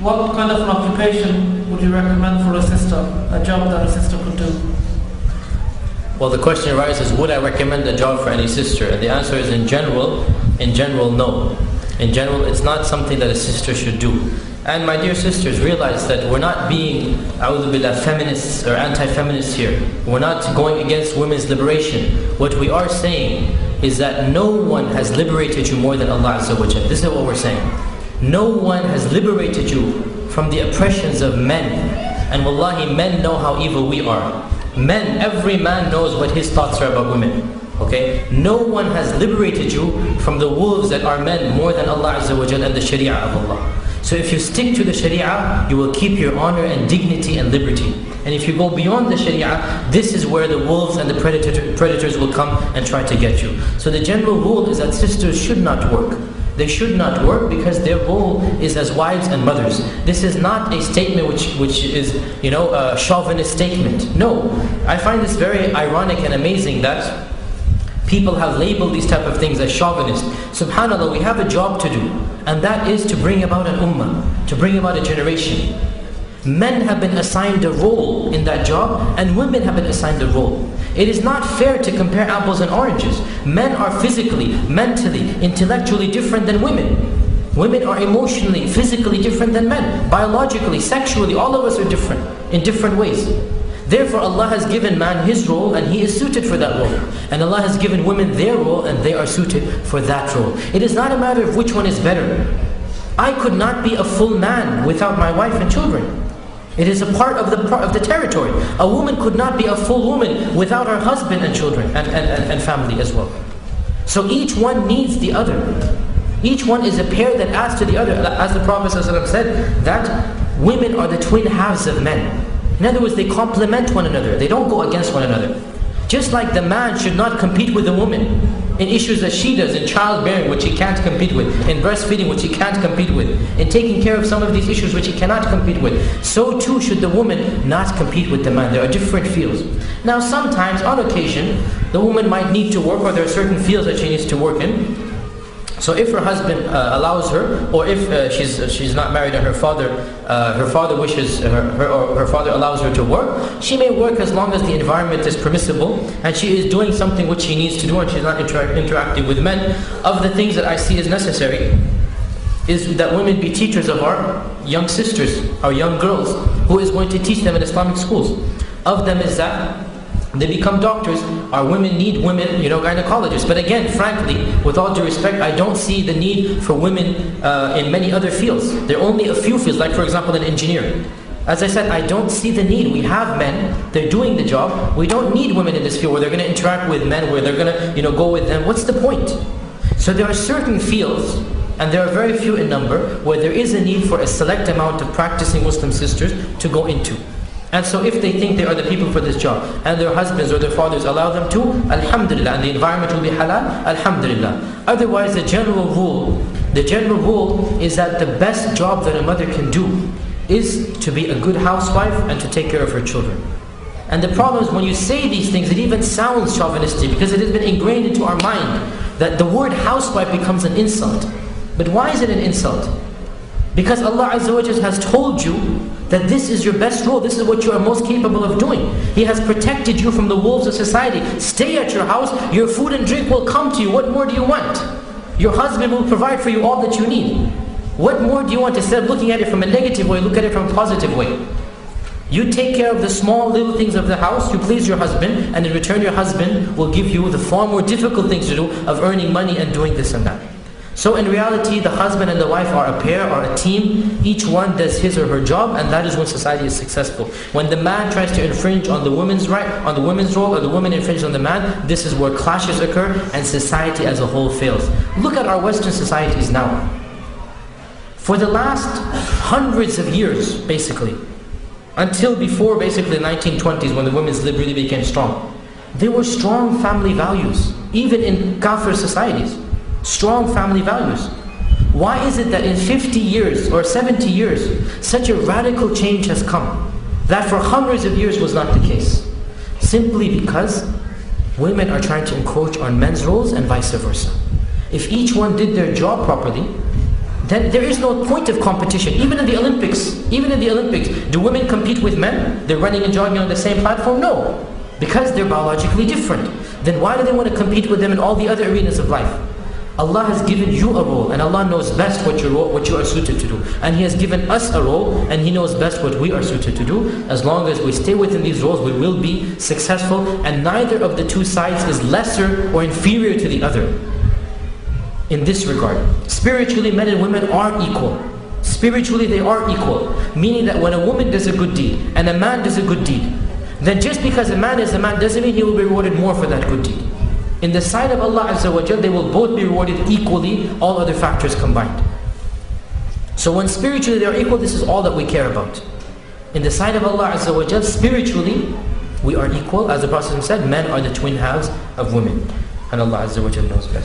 what kind of an occupation would you recommend for a sister, a job that a sister could do? Well, the question arises, would I recommend a job for any sister? And the answer is in general, no. In general, it's not something that a sister should do. And my dear sisters, realize that we're not being, a'udhu billah, feminists or anti-feminists here. We're not going against women's liberation. What we are saying is that no one has liberated you more than Allah Azza wa Jal. This is what we're saying. No one has liberated you from the oppressions of men. And wallahi, men know how evil we are. Men, every man knows what his thoughts are about women. Okay? No one has liberated you from the wolves that are men more than Allah Azza wa Jal and the Sharia of Allah. So if you stick to the Sharia, you will keep your honor and dignity and liberty. And if you go beyond the Sharia, this is where the wolves and the predators will come and try to get you. So the general rule is that sisters should not work. They should not work because their role is as wives and mothers. This is not a statement which is, a chauvinist statement. No, I find this very ironic and amazing that people have labeled these type of things as chauvinist. SubhanAllah, we have a job to do, and that is to bring about an ummah, to bring about a generation. Men have been assigned a role in that job, and women have been assigned a role. It is not fair to compare apples and oranges. Men are physically, mentally, intellectually different than women. Women are emotionally, physically different than men. Biologically, sexually, all of us are different in different ways. Therefore, Allah has given man his role and he is suited for that role. And Allah has given women their role and they are suited for that role. It is not a matter of which one is better. I could not be a full man without my wife and children. It is a part of the territory. A woman could not be a full woman without her husband and children and family as well. So each one needs the other. Each one is a pair that adds to the other. As the Prophet ﷺ said, that women are the twin halves of men. In other words, they complement one another. They don't go against one another. Just like the man should not compete with the woman in issues that she does, in childbearing, which he can't compete with, in breastfeeding, which he can't compete with, in taking care of some of these issues which he cannot compete with, so too should the woman not compete with the man. There are different fields. Now sometimes, on occasion, the woman might need to work, or there are certain fields that she needs to work in. So if her husband allows her, or if she's not married and her father wishes her father allows her to work, she may work as long as the environment is permissible and she is doing something which she needs to do and she's not interacting with men. Of the things that I see as necessary is that women be teachers of our young sisters, our young girls, who is going to teach them in Islamic schools. Of them is that they become doctors. Our women need women, gynecologists. But again, frankly, with all due respect, I don't see the need for women in many other fields. There are only a few fields, like for example an engineer. As I said, I don't see the need. We have men, they're doing the job. We don't need women in this field where they're going to interact with men, where they're going to go with them. What's the point? So there are certain fields, and there are very few in number, where there is a need for a select amount of practicing Muslim sisters to go into. And so if they think they are the people for this job, and their husbands or their fathers allow them to, alhamdulillah, and the environment will be halal, alhamdulillah. Otherwise, the general rule is that the best job that a mother can do is to be a good housewife and to take care of her children. And the problem is when you say these things, it even sounds chauvinistic because it has been ingrained into our mind that the word housewife becomes an insult. But why is it an insult? Because Allah Azza wa Jalla has told you that this is your best role, this is what you are most capable of doing. He has protected you from the wolves of society. Stay at your house, your food and drink will come to you. What more do you want? Your husband will provide for you all that you need. What more do you want? Instead of looking at it from a negative way, look at it from a positive way. You take care of the small little things of the house, you please your husband, and in return your husband will give you the far more difficult things to do of earning money and doing this and that. So in reality, the husband and the wife are a pair, are a team. Each one does his or her job, and that is when society is successful. When the man tries to infringe on the woman's right, on the woman's role, or the woman infringes on the man, this is where clashes occur and society as a whole fails. Look at our Western societies now. For the last hundreds of years, basically, until before basically the 1920s when the women's liberty became strong, there were strong family values, even in Kafir societies. Strong family values. Why is it that in 50 years or 70 years, such a radical change has come, that for hundreds of years was not the case? Simply because women are trying to encroach on men's roles and vice versa. If each one did their job properly, then there is no point of competition. Even in the Olympics, do women compete with men? They're running and jogging on the same platform? No, because they're biologically different. Then why do they want to compete with them in all the other arenas of life? Allah has given you a role, and Allah knows best what you are suited to do. And He has given us a role, and He knows best what we are suited to do. As long as we stay within these roles, we will be successful, and neither of the two sides is lesser or inferior to the other. In this regard, spiritually, men and women are equal. Spiritually, they are equal. Meaning that when a woman does a good deed, and a man does a good deed, then just because a man is a man doesn't mean he will be rewarded more for that good deed. In the sight of Allah Azza wa Jal, they will both be rewarded equally, all other factors combined. So when spiritually they are equal, this is all that we care about. In the sight of Allah Azza wa Jal, spiritually we are equal. As the Prophet said, men are the twin halves of women. And Allah Azza wa Jal knows best.